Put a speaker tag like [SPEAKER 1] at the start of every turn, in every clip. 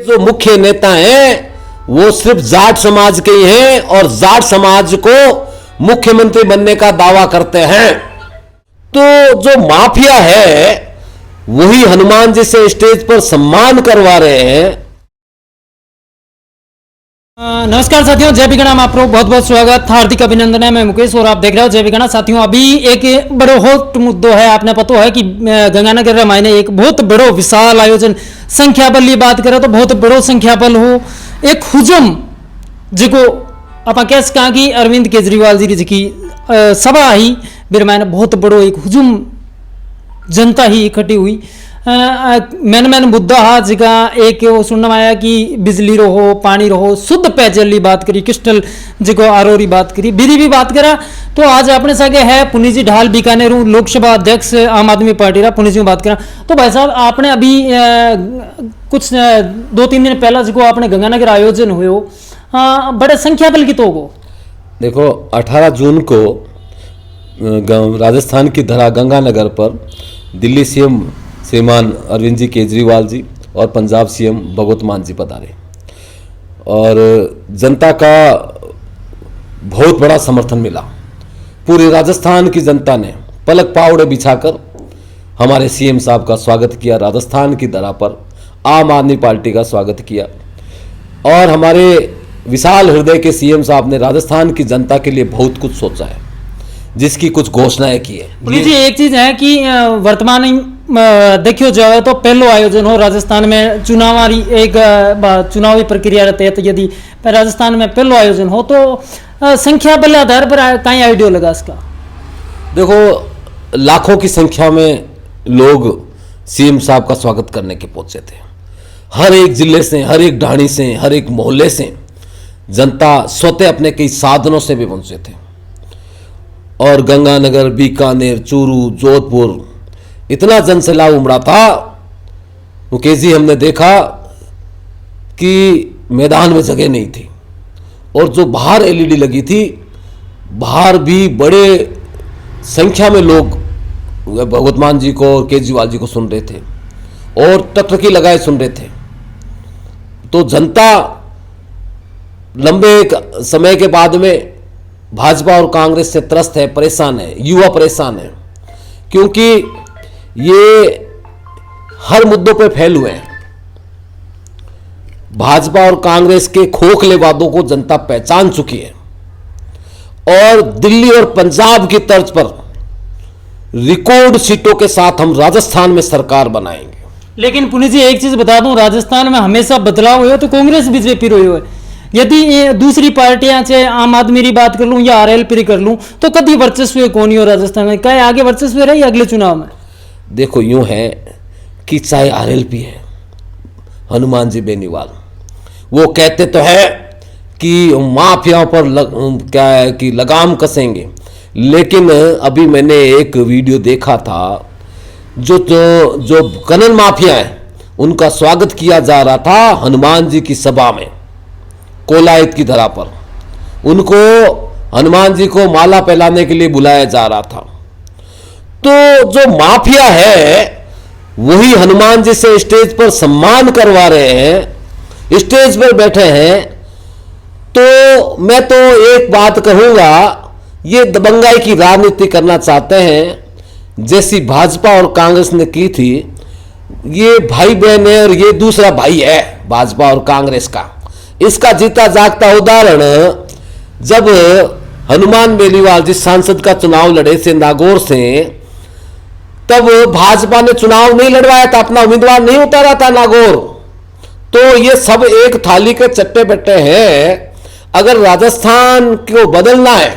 [SPEAKER 1] जो मुख्य नेता हैं वो सिर्फ जाट समाज के ही हैं और जाट समाज को मुख्यमंत्री बनने का दावा करते हैं। तो जो माफिया है वही हनुमान जी से स्टेज पर सम्मान करवा रहे हैं।
[SPEAKER 2] नमस्कार साथियों, जय विगणा में आपको बहुत बहुत स्वागत, हार्दिक अभिनंदन है। मैं मुकेश और आप देख रहे हो जय विगणा। साथियों, अभी एक बड़ो हॉट मुद्दो है, आपने पता है कि गंगानगर में मायने एक बहुत बड़ो विशाल आयोजन संख्या बल की बात करें तो बहुत बड़ो संख्या बल हो एक हुजूम जिको आप कह सका कि अरविंद केजरीवाल जी की सभा ही मेरे मायने बहुत बड़ो एक हुजूम जनता ही इकट्ठी हुई। मैन मुद्दा हा जिका एक सुनने में आया कि बिजली रहो, पानी रहो, शुद्ध पेयजल की बात करी, क्रिस्टल जिको आरओ की बात करी, बिरी भी बात करा। तो आज अपने सगे है पुनीजी ढाल बीकानेर लोकसभा अध्यक्ष आम आदमी पार्टी रहा पुनीजी में बात करा। तो भाई साहब, आपने अभी कुछ 2-3 दिन पहला जिको आपने गंगानगर आयोजन हुए हो, बड़े संख्या बल की तो को
[SPEAKER 1] देखो 18 जून को राजस्थान की धरा गंगानगर पर दिल्ली सीएम श्रीमान अरविंद जी केजरीवाल जी और पंजाब सीएम भगवंत मान जी पधारे और जनता का बहुत बड़ा समर्थन मिला। पूरे राजस्थान की जनता ने पलक पावड़े बिछाकर हमारे सीएम साहब का स्वागत किया, राजस्थान की धरा पर आम आदमी पार्टी का स्वागत किया और हमारे विशाल हृदय के सीएम साहब ने राजस्थान की जनता के लिए बहुत कुछ सोचा है, जिसकी कुछ घोषणाएं की है।
[SPEAKER 2] जी, एक चीज है कि वर्तमान देखियो जाए तो पहलो आयोजन हो राजस्थान में चुनावी प्रक्रिया रहते तो यदि राजस्थान में पहलो आयोजन हो तो संख्या बल आधार पर कहीं आइडियो लगा इसका?
[SPEAKER 1] देखो, लाखों की संख्या में लोग सीएम साहब का स्वागत करने के पहुंचे थे। हर एक जिले से, हर एक ढाणी से, हर एक मोहल्ले से जनता स्वतः अपने कई साधनों से भी पहुंचे थे और गंगानगर, बीकानेर, चूरू, जोधपुर इतना जनसैलाब उमड़ा था मुकेश जी, हमने देखा कि मैदान में जगह नहीं थी और जो बाहर एलईडी लगी थी, बाहर भी बड़े संख्या में लोग भगवंत मान जी को और केजरीवाल जी को सुन रहे थे और टकटकी लगाए सुन रहे थे। तो जनता लंबे समय के बाद में भाजपा और कांग्रेस से त्रस्त है, परेशान है, युवा परेशान है, क्योंकि ये हर मुद्दों पर फैल हुए हैं। भाजपा और कांग्रेस के खोखले वादों को जनता पहचान चुकी है और दिल्ली और पंजाब की तर्ज पर रिकॉर्ड सीटों के साथ हम राजस्थान में सरकार बनाएंगे।
[SPEAKER 2] लेकिन पुनीत जी, एक चीज बता दूं, राजस्थान में हमेशा बदलाव हुए तो कांग्रेस बीजेपी रही हुए। यदि ये दूसरी पार्टियां चाहे आम आदमी की बात कर लूं या आरएलपी कर लूं तो कभी वर्चस्व कौन ही हो राजस्थान में? क्या आगे वर्चस्व रहे अगले चुनाव में?
[SPEAKER 1] देखो, यूं है कि चाहे आरएलपी है, हनुमान जी बेनीवाल, वो कहते तो है कि माफियाओं पर क्या है कि लगाम कसेंगे, लेकिन अभी मैंने एक वीडियो देखा था, जो कनन माफिया है उनका स्वागत किया जा रहा था हनुमान जी की सभा में कोलायत की धरा पर। उनको हनुमान जी को माला पहनाने के लिए बुलाया जा रहा था। तो जो माफिया है वही हनुमान जी से स्टेज पर सम्मान करवा रहे हैं, स्टेज पर बैठे हैं। तो मैं तो एक बात कहूंगा, ये दबंगाई की राजनीति करना चाहते हैं, जैसी भाजपा और कांग्रेस ने की थी। ये भाई बहन है और ये दूसरा भाई है भाजपा और कांग्रेस का। इसका जीता जागता उदाहरण जब हनुमान बेनीवाल जी सांसद का चुनाव लड़े थे नागौर से, तब भाजपा ने चुनाव नहीं लड़वाया था, अपना उम्मीदवार नहीं उतारा था नागौर। तो ये सब एक थाली के चट्टे बट्टे हैं। अगर राजस्थान को बदलना है,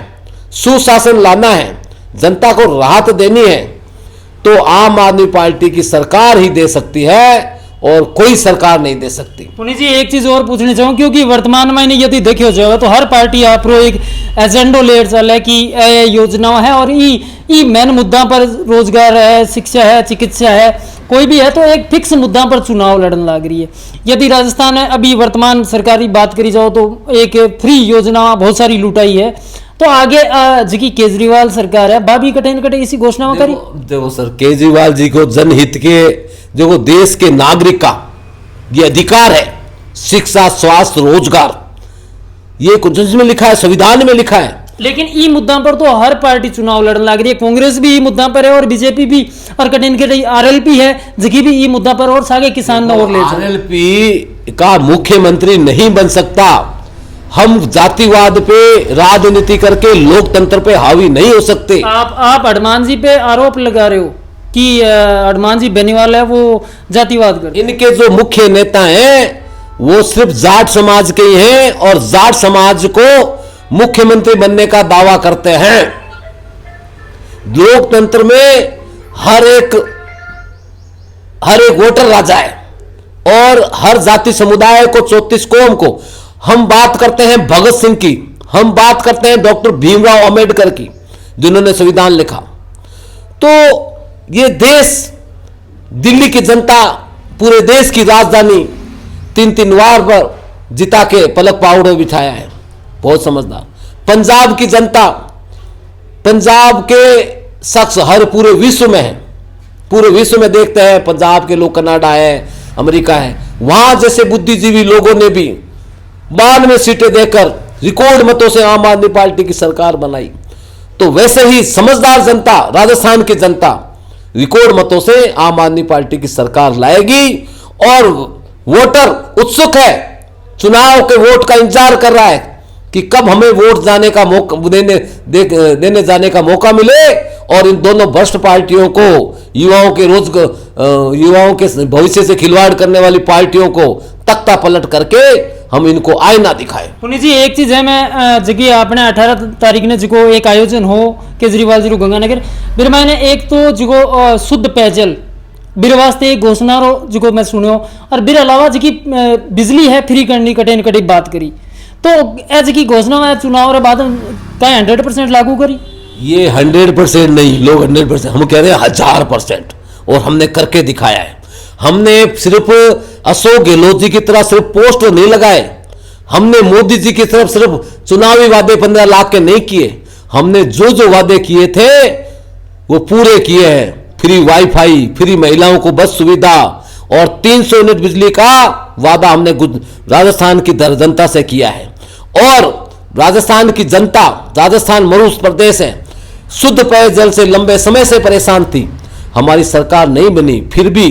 [SPEAKER 1] सुशासन लाना है, जनता को राहत देनी है, तो आम आदमी पार्टी की सरकार ही दे सकती है और कोई सरकार नहीं दे सकती।
[SPEAKER 2] पुनीत जी, एक चीज और पूछनी चाहूँ, क्योंकि वर्तमान में यदि देखियो जाए तो हर पार्टी आपरो एक एजेंडो ले चल है कि योजना है और ई मेन मुद्दा पर रोजगार है, शिक्षा है, चिकित्सा है, कोई भी है तो एक फिक्स मुद्दा पर चुनाव लड़ने लग रही है। यदि राजस्थान है अभी वर्तमान सरकारी बात करी जाओ तो एक फ्री योजना बहुत सारी लुटाई है, तो आगे जी केजरीवाल सरकार है भाभी कटे न कटे इसी घोषणा में करी।
[SPEAKER 1] देखो सर, केजरीवाल जी को जनहित के जो देश के नागरिक का ये अधिकार है शिक्षा, स्वास्थ्य, रोजगार, ये कॉन्स्टिट्यूशन में लिखा है, संविधान में लिखा है।
[SPEAKER 2] लेकिन ई मुद्दा पर तो हर पार्टी चुनाव लड़ने लग रही है, कांग्रेस भी ई मुद्दा पर है और बीजेपी भी, और कठिन के आरएलपी है जिकी भी ई मुद्दा पर और सागे किसान न और ले जाए।
[SPEAKER 1] आरएलपी का मुख्यमंत्री नहीं बन सकता। हम जातिवाद पे राजनीति करके लोकतंत्र पे हावी नहीं हो सकते।
[SPEAKER 2] आप हनुमान जी पे आरोप लगा रहे हो कि हनुमान जी बेनीवाल है वो जातिवाद करते।
[SPEAKER 1] इनके जो मुख्य नेता हैं वो सिर्फ जाट समाज के ही हैं और जाट समाज को मुख्यमंत्री बनने का दावा करते हैं। लोकतंत्र में हर एक वोटर राजा है और हर जाति समुदाय को 34 कौम को। हम बात करते हैं भगत सिंह की, हम बात करते हैं डॉक्टर भीमराव अंबेडकर की, जिन्होंने संविधान लिखा। तो ये देश, दिल्ली की जनता पूरे देश की राजधानी 3-3 बार पर जिता के पलक पावड़े बिठाया है, बहुत समझदार। पंजाब की जनता, पंजाब के शख्स हर पूरे विश्व में है, पूरे विश्व में देखते हैं पंजाब के लोग, कनाडा है, अमेरिका है, वहां जैसे बुद्धिजीवी लोगों ने भी 92 सीटें देकर रिकॉर्ड मतों से आम आदमी पार्टी की सरकार बनाई। तो वैसे ही समझदार जनता, राजस्थान की जनता रिकॉर्ड मतों से आम आदमी पार्टी की सरकार लाएगी और वोटर उत्सुक है, चुनाव के वोट का इंतजार कर रहा है कि कब हमें वोट जाने का मौका देने जाने का मौका मिले और इन दोनों भ्रष्ट पार्टियों को, युवाओं के भविष्य से खिलवाड़ करने वाली पार्टियों को तख्ता पलट करके हम इनको आईना दिखाएं।
[SPEAKER 2] पुनीत जी एक चीज है, मैं जगह आपने 18 तारीख ने जो एक आयोजन हो केजरीवाल जी गंगानगर फिर मैंने एक तो जो शुद्ध पेयजल बिर वास्ते एक घोषणा रो जो मैं सुनो और बिर अलावा जी बिजली है फ्री करनी कटेन कटी बात करी। तो ऐसी की घोषणा में चुनाव के बाद कहीं 100% लागू करी? ये
[SPEAKER 1] 100% नहीं, लोग 100%, हम कह रहे हैं 1000%, और हमने करके दिखाया है। हमने सिर्फ अशोक गहलोत जी की तरह सिर्फ पोस्टर नहीं लगाए, हमने मोदी जी की तरफ सिर्फ चुनावी वादे 15 लाख के नहीं किए, हमने जो जो वादे किए थे वो पूरे किए हैं। फ्री वाईफाई, फ्री महिलाओं को बस सुविधा और 300 यूनिट बिजली का वादा हमने राजस्थान की जनता से किया है। और राजस्थान की जनता, राजस्थान मरुस्थल प्रदेश है, शुद्ध पेयजल से लंबे समय से परेशान थी। हमारी सरकार नहीं बनी, फिर भी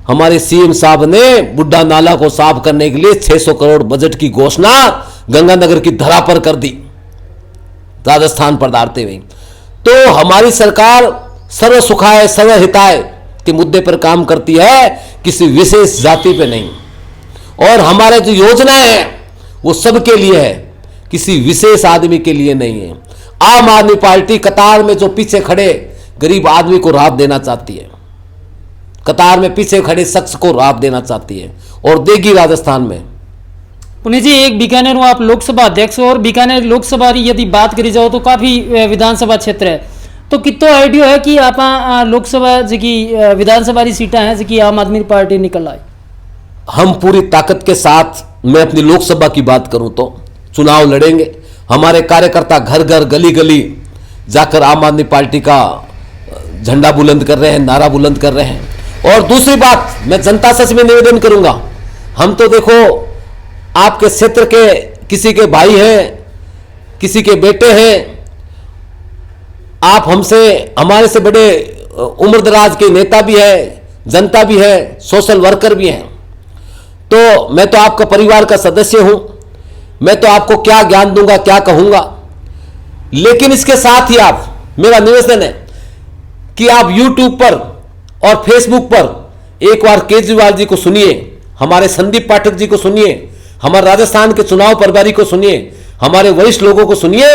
[SPEAKER 1] हमारे सीएम साहब ने बुड्ढा नाला को साफ करने के लिए 600 करोड़ बजट की घोषणा गंगानगर की धरा पर कर दी, राजस्थान पधारते हुए। तो हमारी सरकार सर्व सुखाय सर्व हिताय के मुद्दे पर काम करती है, किसी विशेष जाति पे नहीं। और हमारे जो योजनाएं हैं वो सबके लिए है, किसी विशेष आदमी के लिए नहीं है। आम आदमी पार्टी कतार में जो पीछे खड़े गरीब आदमी को राहत देना चाहती है, कतार में पीछे खड़े शख्स को राहत देना चाहती है और देगी राजस्थान में।
[SPEAKER 2] पुनीत जी एक बीकानेर आप लोकसभा अध्यक्ष और बीकानेर लोकसभा की यदि बात करी जाओ तो काफी विधानसभा क्षेत्र है, तो कितो आइडिया है कि आप लोकसभा जी विधानसभा सीटें हैं जी आम आदमी पार्टी निकल आए?
[SPEAKER 1] हम पूरी ताकत के साथ, मैं अपनी लोकसभा की बात करूं तो चुनाव लड़ेंगे। हमारे कार्यकर्ता घर घर गली गली जाकर आम आदमी पार्टी का झंडा बुलंद कर रहे हैं, नारा बुलंद कर रहे हैं। और दूसरी बात, मैं जनता से भी निवेदन करूंगा, हम तो देखो आपके क्षेत्र के किसी के भाई हैं, किसी के बेटे हैं, आप हमसे, हमारे से बड़े उम्रदराज के नेता भी है, जनता भी है, सोशल वर्कर भी हैं। तो मैं तो आपका परिवार का सदस्य हूं, मैं तो आपको क्या ज्ञान दूंगा, क्या कहूंगा। लेकिन इसके साथ ही आप, मेरा निवेदन है कि आप YouTube पर और फेसबुक पर एक बार केजरीवाल जी को सुनिए, हमारे संदीप पाठक जी को सुनिए, हमारे राजस्थान के चुनाव प्रभारी को सुनिए, हमारे वरिष्ठ लोगों को सुनिए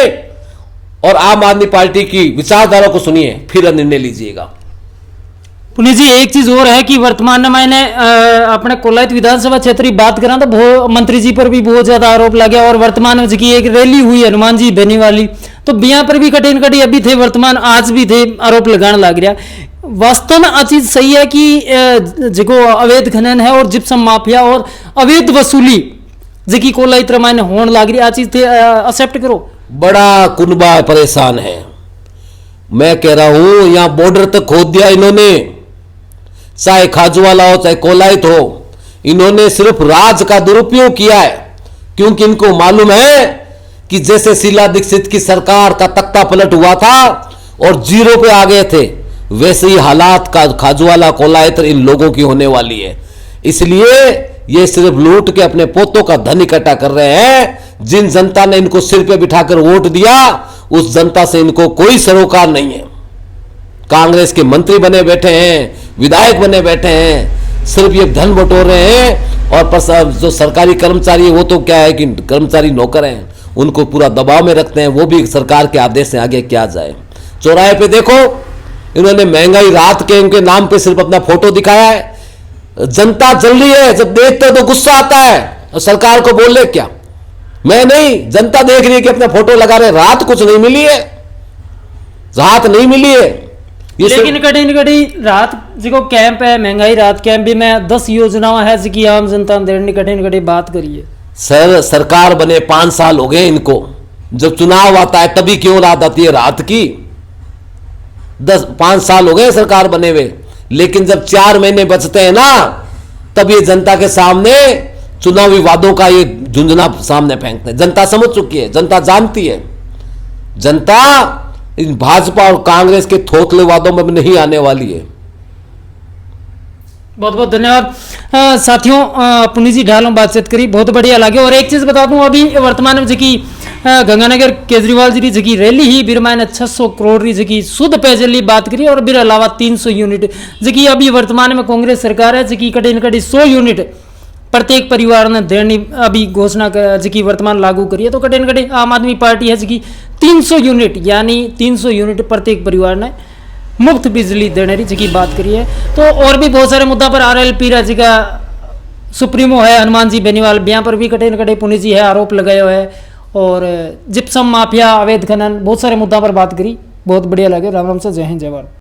[SPEAKER 1] और आम आदमी पार्टी की विचारधारा को सुनिए, फिर निर्णय लीजिएगा।
[SPEAKER 2] पुनीत जी एक चीज और है कि वर्तमान में मैंने अपने कोलायत विधानसभा क्षेत्र की बात करा तो मंत्री जी पर भी बहुत ज्यादा आरोप लगे और वर्तमान में जी एक रैली हुई हनुमान जी बेनी वाली, तो बिया पर भी कठिन कटी अभी थे, वर्तमान आज भी थे, आरोप लगाने लग रहा। वास्तव में आ चीज सही है कि जो अवैध खनन है और जिप्सम माफिया और अवैध वसूली जी कोलायत रामायण होने लग रही, आ चीज थे एक्सेप्ट करो?
[SPEAKER 1] बड़ा कुनबा परेशान है, मैं कह रहा हूं यहाँ बॉर्डर तक खोद दिया इन्होंने, चाहे खाजूवाला हो चाहे कोलायत हो, इन्होंने सिर्फ राज का दुरुपयोग किया है, क्योंकि इनको मालूम है कि जैसे शीला दीक्षित की सरकार का तख्ता पलट हुआ था और जीरो पे आ गए थे, वैसे ही हालात का खाजुवाला कोलायत इन लोगों की होने वाली है। इसलिए ये सिर्फ लूट के अपने पोतों का धन इकट्ठा कर रहे हैं। जिन जनता ने इनको सिर पे बिठाकर वोट दिया, उस जनता से इनको कोई सरोकार नहीं है। कांग्रेस के मंत्री बने बैठे हैं, विधायक बने बैठे हैं, सिर्फ ये धन बटोर रहे हैं। और जो सरकारी कर्मचारी है वो तो क्या है कि कर्मचारी नौकर हैं, उनको पूरा दबाव में रखते हैं, वो भी सरकार के आदेश से आगे क्या जाए। चौराहे पे देखो, इन्होंने महंगाई रात के उनके नाम पे सिर्फ अपना फोटो दिखाया है। जनता जल रही है, जब देखते हो तो गुस्सा आता है और सरकार को बोल ले क्या, मैं नहीं, जनता देख रही है कि अपना फोटो लगा रहे। रात कुछ नहीं मिली है, राहत नहीं मिली है।
[SPEAKER 2] लेकिन कड़ी रात जो कैंप है, महंगाई रात कैंप भी में 10 योजनाएं है जिसकी आम जनता ने कड़ी बात करिए।
[SPEAKER 1] सर, सरकार बने 5 साल हो गए इनको, जब चुनाव आता है तभी क्यों रात आती है रात की। 5 साल हो गए सरकार बने हुए, लेकिन जब 4 महीने बचते हैं ना, तब ये जनता के सामने चुनावी वादों का ये झुंझुना सामने फेंकते हैं। जनता समझ चुकी है, जनता जानती है, जनता इन भाजपा और कांग्रेस के थोथले वादों में नहीं आने वाली है।
[SPEAKER 2] बहुत बहुत धन्यवाद साथियों, पुनी जी ढालों बातचीत करी, बहुत बढ़िया लगे। और एक चीज बता दूं, अभी वर्तमान में जी गंगानगर केजरीवाल जी की रैली ही बिर मायने 600 करोड़ री जी शुद्ध पेयजल की बात करी, और बिर अलावा 300 यूनिट जी अभी वर्तमान में कांग्रेस सरकार है जी कड़ी न कड़ी 100 यूनिट प्रत्येक परिवार ने देने अभी घोषणा जी वर्तमान लागू करी है। तो कड़ी न कड़ी आम आदमी पार्टी है जी 300 यूनिट यानी 300 यूनिट प्रत्येक परिवार ने मुफ्त बिजली देने की बात करी है। तो और भी बहुत सारे मुद्दा पर RLP जी का सुप्रीमो है हनुमान जी बेनीवाल, यहाँ पर भी कटे न कटे पुनी जी है आरोप लगाया है। और जिप्सम माफिया, अवैध खनन, बहुत सारे मुद्दा पर बात करी, बहुत बढ़िया लगे। राम राम से, जय हिंद, जय भारत।